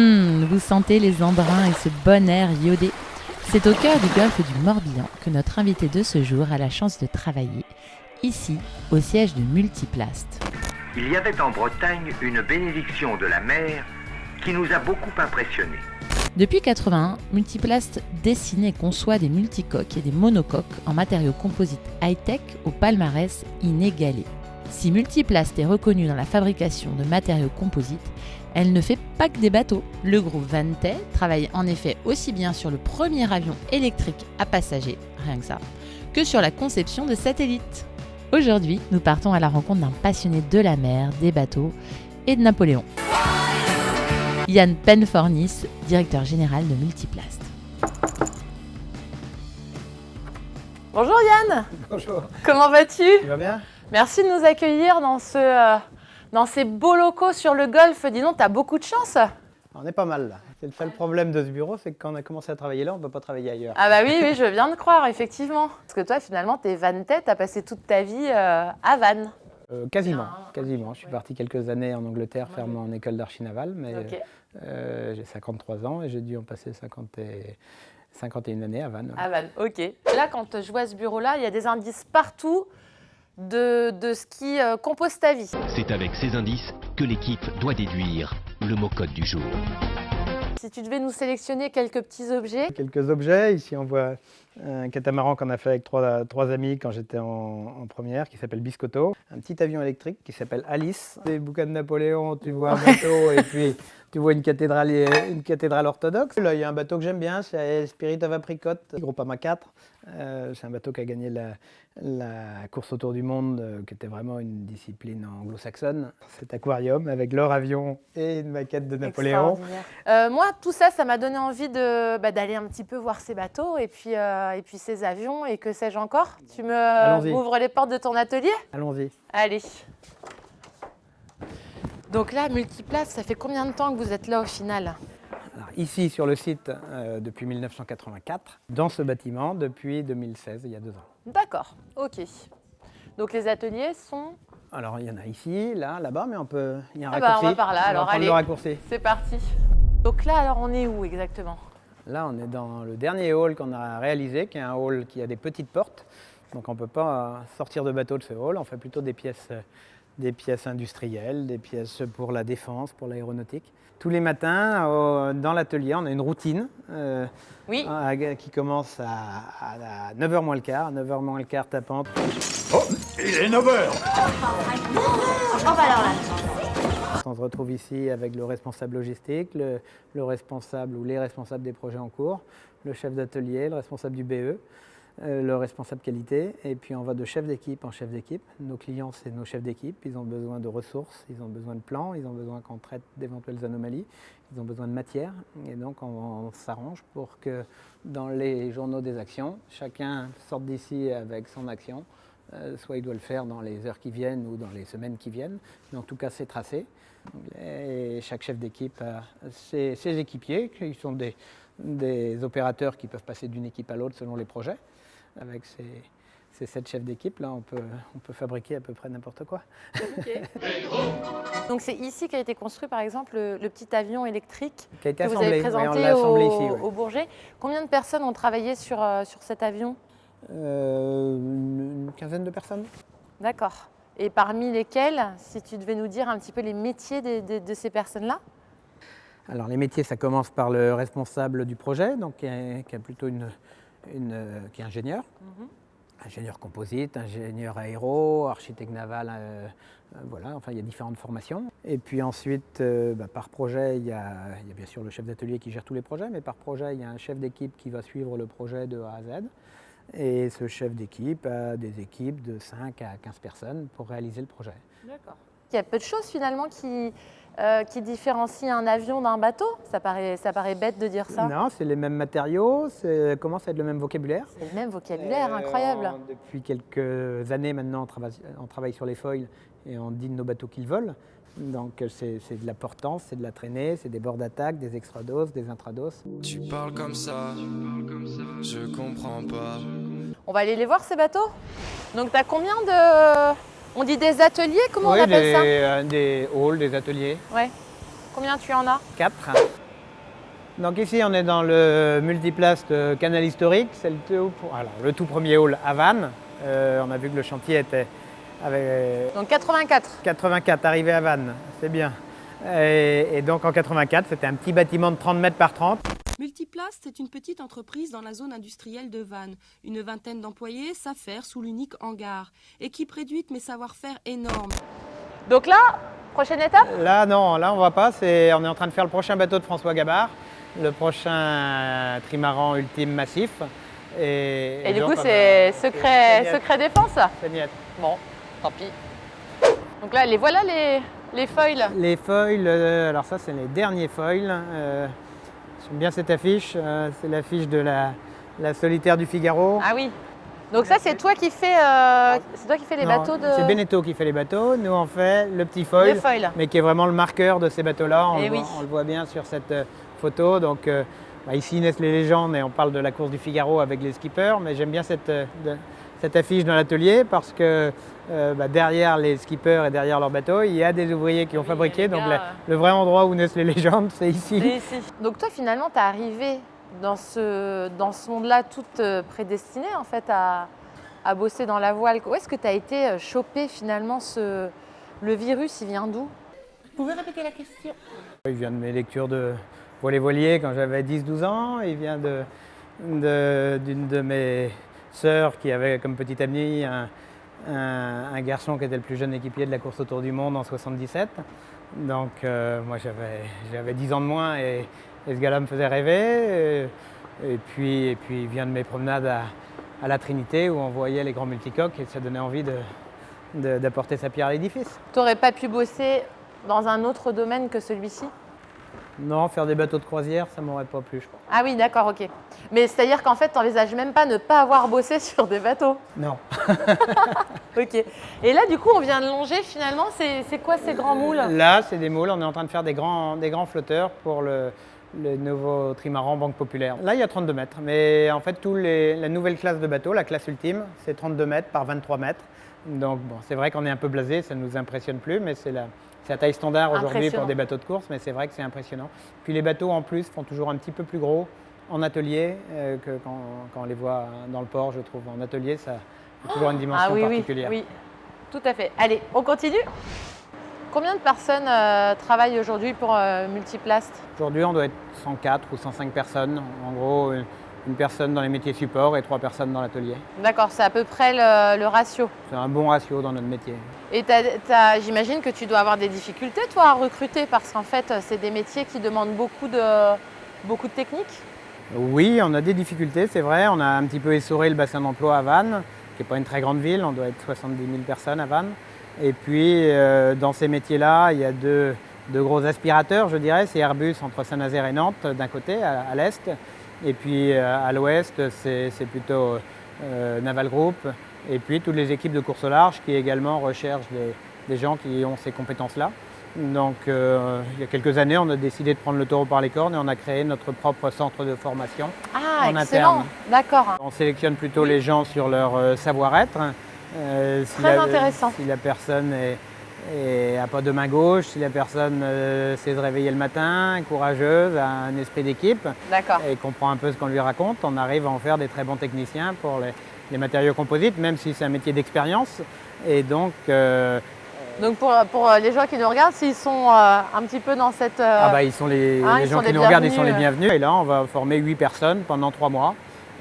Vous sentez les embruns et ce bon air iodé. C'est au cœur du golfe du Morbihan que notre invité de ce jour a la chance de travailler, ici, au siège de Multiplast. Il y avait en Bretagne une bénédiction de la mer qui nous a beaucoup impressionnés. Depuis 1981, Multiplast dessine et conçoit des multicoques et des monocoques en matériaux composites high-tech au palmarès inégalé. Si Multiplast est reconnue dans la fabrication de matériaux composites, elle ne fait pas que des bateaux. Le groupe Vantet travaille en effet aussi bien sur le premier avion électrique à passagers, rien que ça, que sur la conception de satellites. Aujourd'hui, nous partons à la rencontre d'un passionné de la mer, des bateaux et de Napoléon. Yann Penfornis, directeur général de Multiplast. Bonjour Yann. Bonjour. Comment vas-tu? Tu vas bien? Merci de nous accueillir dans ces beaux locaux sur le golfe. Dis donc, tu as beaucoup de chance. On est pas mal là. C'est le seul problème de ce bureau, c'est que quand on a commencé à travailler là, on ne peut pas travailler ailleurs. Ah bah oui, je viens de croire, effectivement. Parce que toi, finalement, tu es Vantet, tu as passé toute ta vie à Vannes. Quasiment. Je suis parti quelques années en Angleterre faire mon école d'archi navale, mais j'ai 53 ans et j'ai dû en passer 51 années à Vannes. À Vannes, ok. Là, quand je vois ce bureau-là, il y a des indices partout de ce qui compose ta vie. C'est avec ces indices que l'équipe doit déduire le mot-code du jour. Si tu devais nous sélectionner quelques petits objets. Quelques objets. Ici, on voit un catamaran qu'on a fait avec trois amis quand j'étais en première, qui s'appelle Biscotto. Un petit avion électrique qui s'appelle Alice. Des bouquins de Napoléon, tu vois un bateau et puis tu vois une cathédrale orthodoxe. Là, il y a un bateau que j'aime bien, c'est Spirit of Apricot, Groupama 4. C'est un bateau qui a gagné la course autour du monde, qui était vraiment une discipline anglo-saxonne. Cet aquarium avec leur avion et une maquette de Napoléon. Moi, tout ça, ça m'a donné envie d'aller un petit peu voir ces bateaux et puis ces avions et que sais-je encore. Tu m'ouvres les portes de ton atelier? Allons-y. Allez. Donc là, Multiplast, ça fait combien de temps que vous êtes là au final? Alors, ici sur le site depuis 1984, dans ce bâtiment depuis 2016, il y a 2 ans. D'accord, ok. Donc les ateliers sont... Alors il y en a ici, là-bas, mais il y a un raccourci. On va par là, alors allez, le raccourci. C'est parti. Donc là, alors on est où exactement? Là, on est dans le dernier hall qu'on a réalisé, qui est un hall qui a des petites portes. Donc on ne peut pas sortir de bateau de ce hall, on fait plutôt des pièces industrielles, des pièces pour la défense, pour l'aéronautique. Tous les matins, dans l'atelier, on a une routine qui commence à 9h moins le quart, 9h moins le quart tapante. Oh, il est 9h. On se retrouve ici avec le responsable logistique, le responsable ou les responsables des projets en cours, le chef d'atelier, le responsable du BE, le responsable qualité, et puis on va de chef d'équipe en chef d'équipe. Nos clients, c'est nos chefs d'équipe, ils ont besoin de ressources, ils ont besoin de plans, ils ont besoin qu'on traite d'éventuelles anomalies, ils ont besoin de matière, et donc on s'arrange pour que dans les journaux des actions, chacun sorte d'ici avec son action, soit il doit le faire dans les heures qui viennent ou dans les semaines qui viennent, mais en tout cas c'est tracé. Et chaque chef d'équipe a ses équipiers, qui sont des opérateurs qui peuvent passer d'une équipe à l'autre selon les projets. Avec ces 7 chefs d'équipe, là, on peut fabriquer à peu près n'importe quoi. Okay. Donc c'est ici qu'a été construit, par exemple, le petit avion électrique qui a été que vous avez présenté au Bourget. Combien de personnes ont travaillé sur cet avion? Une quinzaine de personnes. D'accord. Et parmi lesquelles, si tu devais nous dire un petit peu les métiers de ces personnes-là? Alors les métiers, ça commence par le responsable du projet, donc qui est plutôt qui est ingénieur, ingénieur composite, ingénieur aéro, architecte naval, voilà, enfin il y a différentes formations. Et puis ensuite, par projet, il y a bien sûr le chef d'atelier qui gère tous les projets, mais par projet, il y a un chef d'équipe qui va suivre le projet de A à Z. Et ce chef d'équipe a des équipes de 5 à 15 personnes pour réaliser le projet. D'accord. Il y a peu de choses finalement qui différencient un avion d'un bateau. Ça paraît bête de dire ça. Non, c'est les mêmes matériaux, ça commence à être le même vocabulaire. C'est le même vocabulaire, incroyable. Depuis quelques années maintenant, on travaille sur les foils et on dit de nos bateaux qu'ils volent. Donc c'est de la portance, c'est de la traînée, c'est des bords d'attaque, des extradoses, des intradoses. Tu parles comme ça, je comprends pas. On va aller les voir ces bateaux. Donc tu as combien de... On dit des ateliers, comment on appelle ça? Des halls, des ateliers. Ouais. Combien tu en as? 4. Donc ici, on est dans le multiplaste canal historique. C'est le tout premier hall à Vannes. On a vu que le chantier était avec Donc 84. 84, arrivé à Vannes, c'est bien. Et donc en 84, c'était un petit bâtiment de 30 mètres par 30. Multiplast est une petite entreprise dans la zone industrielle de Vannes. Une vingtaine d'employés s'affairent sous l'unique hangar. Équipe réduite mais savoir-faire énorme. Donc là, prochaine étape? Là, non, là on ne va pas. On est en train de faire le prochain bateau de François Gabard, le prochain trimaran ultime massif. Et du coup, c'est secret défense? C'est niette. Bon, tant pis. Donc là, voilà les foils. Les foils, alors ça, c'est les derniers foils. J'aime bien cette affiche. C'est l'affiche de la solitaire du Figaro. Ah oui. Donc ça, c'est toi qui fais, les bateaux de... C'est Beneteau qui fait les bateaux. Nous, on fait le petit foil, mais qui est vraiment le marqueur de ces bateaux-là. On le voit bien sur cette photo. Donc, ici naissent les légendes et on parle de la course du Figaro avec les skippers. Mais j'aime bien cette affiche dans l'atelier parce que derrière les skippers et derrière leurs bateaux, il y a des ouvriers qui ont fabriqué. Donc, le vrai endroit où naissent les légendes, c'est ici. Donc toi, finalement, tu es arrivé dans ce monde-là toute prédestinée en fait à bosser dans la voile. Où est-ce que tu as été chopé finalement le virus, il vient d'où? Vous pouvez répéter la question? Il vient de mes lectures de voilier quand j'avais 10-12 ans. Il vient d'une de mes sœurs qui avait comme petite amie un garçon qui était le plus jeune équipier de la course autour du monde en 77. Donc moi j'avais 10 ans de moins et ce gars-là me faisait rêver. Et puis il vient de mes promenades à la Trinité où on voyait les grands multicoques et ça donnait envie d'apporter sa pierre à l'édifice. Tu n'aurais pas pu bosser dans un autre domaine que celui-ci? Non, faire des bateaux de croisière, ça m'aurait pas plu, je crois. Ah oui, d'accord, ok. Mais c'est-à-dire qu'en fait, tu n'envisages même pas ne pas avoir bossé sur des bateaux? Non. Ok. Et là, du coup, on vient de longer finalement. C'est quoi ces grands moules? Là, c'est des moules. On est en train de faire des grands flotteurs pour le nouveau trimaran Banque Populaire. Là, il y a 32 mètres. Mais en fait, la nouvelle classe de bateaux, la classe ultime, c'est 32 mètres par 23 mètres. Donc, bon, c'est vrai qu'on est un peu blasé, ça ne nous impressionne plus, mais c'est la taille standard aujourd'hui pour des bateaux de course, mais c'est vrai que c'est impressionnant. Puis les bateaux, en plus, font toujours un petit peu plus gros en atelier que quand on les voit dans le port, je trouve. En atelier, ça a toujours une dimension particulière. Oui, tout à fait. Allez, on continue? Combien de personnes travaillent aujourd'hui pour Multiplast? Aujourd'hui, on doit être 104 ou 105 personnes. En gros, une personne dans les métiers support et 3 personnes dans l'atelier. D'accord, c'est à peu près le ratio. C'est un bon ratio dans notre métier. Et j'imagine que tu dois avoir des difficultés, toi, à recruter, parce qu'en fait, c'est des métiers qui demandent beaucoup de technique. Oui, on a des difficultés, c'est vrai. On a un petit peu essoré le bassin d'emploi à Vannes, qui n'est pas une très grande ville. On doit être 70 000 personnes à Vannes. Et puis, dans ces métiers-là, il y a deux gros aspirateurs, je dirais. C'est Airbus entre Saint-Nazaire et Nantes, d'un côté, à l'est. Et puis, à l'ouest, c'est plutôt Naval Group. Et puis, toutes les équipes de course au large qui également recherchent des gens qui ont ces compétences-là. Donc, il y a quelques années, on a décidé de prendre le taureau par les cornes et on a créé notre propre centre de formation en interne. D'accord. On sélectionne plutôt les gens sur leur savoir-être. Très intéressant. Si la personne n'a pas de main gauche, si la personne sait se réveiller le matin, courageuse, a un esprit d'équipe et comprend un peu ce qu'on lui raconte, on arrive à en faire des très bons techniciens pour les matériaux composites, même si c'est un métier d'expérience. Et donc pour les gens qui nous regardent, s'ils sont un petit peu dans cette... ils sont les gens qui nous regardent, ils sont les bienvenus. Et là, on va former 8 personnes pendant 3 mois.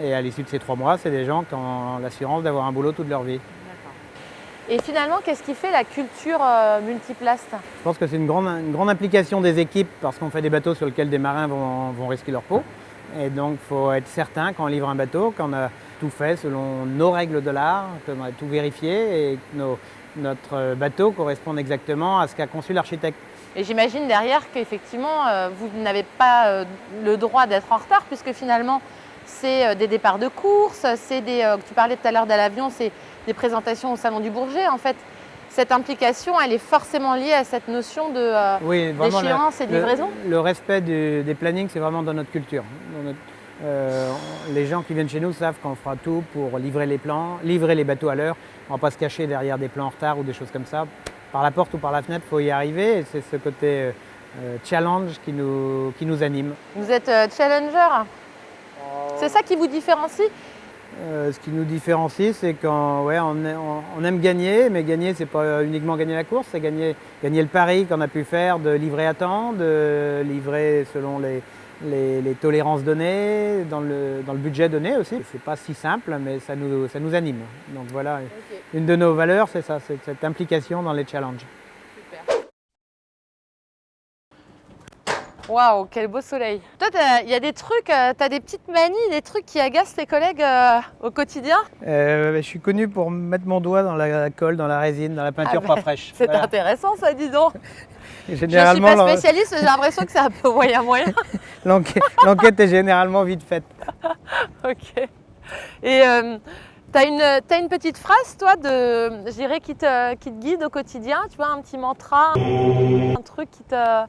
Et à l'issue de ces 3 mois, c'est des gens qui ont l'assurance d'avoir un boulot toute leur vie. Et finalement, qu'est-ce qui fait la culture Multiplast? Je pense que c'est une grande implication des équipes parce qu'on fait des bateaux sur lesquels des marins vont risquer leur peau. Et donc, il faut être certain quand on livre un bateau, qu'on a tout fait selon nos règles de l'art, qu'on a tout vérifié et que notre bateau corresponde exactement à ce qu'a conçu l'architecte. Et j'imagine derrière qu'effectivement, vous n'avez pas le droit d'être en retard puisque finalement, c'est des départs de course, tu parlais tout à l'heure de l'avion, c'est des présentations au Salon du Bourget. En fait, cette implication, elle est forcément liée à cette notion d'échéance et de livraison. Le respect des plannings, c'est vraiment dans notre culture. Les gens qui viennent chez nous savent qu'on fera tout pour livrer les plans, livrer les bateaux à l'heure. On ne va pas se cacher derrière des plans en retard ou des choses comme ça. Par la porte ou par la fenêtre, il faut y arriver. Et c'est ce côté challenge qui nous anime. Vous êtes challenger. C'est ça qui vous différencie? Ce qui nous différencie, c'est qu'on on aime gagner, mais gagner, c'est pas uniquement gagner la course, c'est gagner le pari qu'on a pu faire de livrer à temps, de livrer selon les tolérances données, dans le budget donné aussi. C'est pas si simple, mais ça nous anime. Donc voilà, Une de nos valeurs, c'est ça, c'est cette implication dans les challenges. Waouh, quel beau soleil. Toi, il y a des trucs, tu as des petites manies, des trucs qui agacent tes collègues au quotidien? Je suis connu pour mettre mon doigt dans la colle, dans la résine, dans la peinture pas fraîche. C'est intéressant ça, dis donc. Généralement, je ne suis pas spécialiste, j'ai l'impression que c'est un peu moyen. L'enquête est généralement vite faite. Ok. Et t'as une petite phrase, toi, je dirais, qui te guide au quotidien, tu vois, un petit mantra, un truc qui te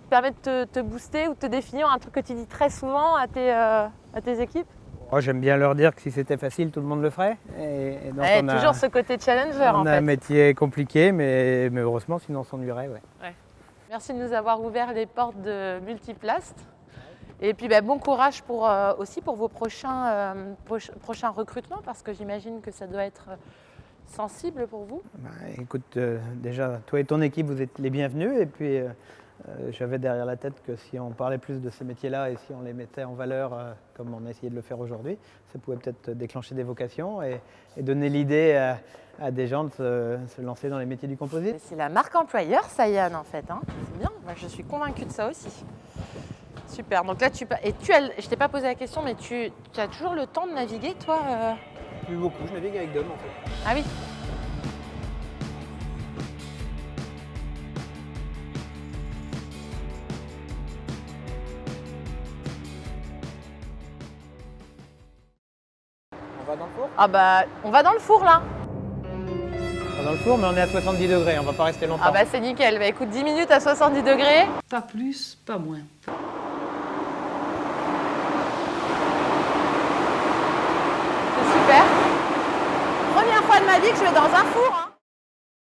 permet de te booster ou de te définir, un truc que tu dis très souvent à tes équipes? Moi, j'aime bien leur dire que si c'était facile, tout le monde le ferait. Et donc toujours ce côté challenger, on a un métier compliqué, mais heureusement, sinon on s'ennuierait. Ouais. Merci de nous avoir ouvert les portes de Multiplast. Et puis bon courage aussi pour vos prochains recrutements, parce que j'imagine que ça doit être sensible pour vous. Écoute, déjà, toi et ton équipe, vous êtes les bienvenus. Et puis, j'avais derrière la tête que si on parlait plus de ces métiers-là et si on les mettait en valeur, comme on a essayé de le faire aujourd'hui, ça pouvait peut-être déclencher des vocations et donner l'idée à des gens de se lancer dans les métiers du composite. C'est la marque employeur, Sayan, en fait. Hein. C'est bien, moi, je suis convaincue de ça aussi. Super, donc là, je ne t'ai pas posé la question, mais tu as toujours le temps de naviguer, toi Plus beaucoup, je navigue avec Dom, en fait. Ah oui. On va dans le four? Ah bah, on va dans le four, là. On va dans le four, mais on est à 70 degrés, on va pas rester longtemps. Ah bah, c'est nickel. Bah écoute, 10 minutes à 70 degrés. Pas plus, pas moins. C'est super. Première fois de ma vie que je vais dans un four. Hein.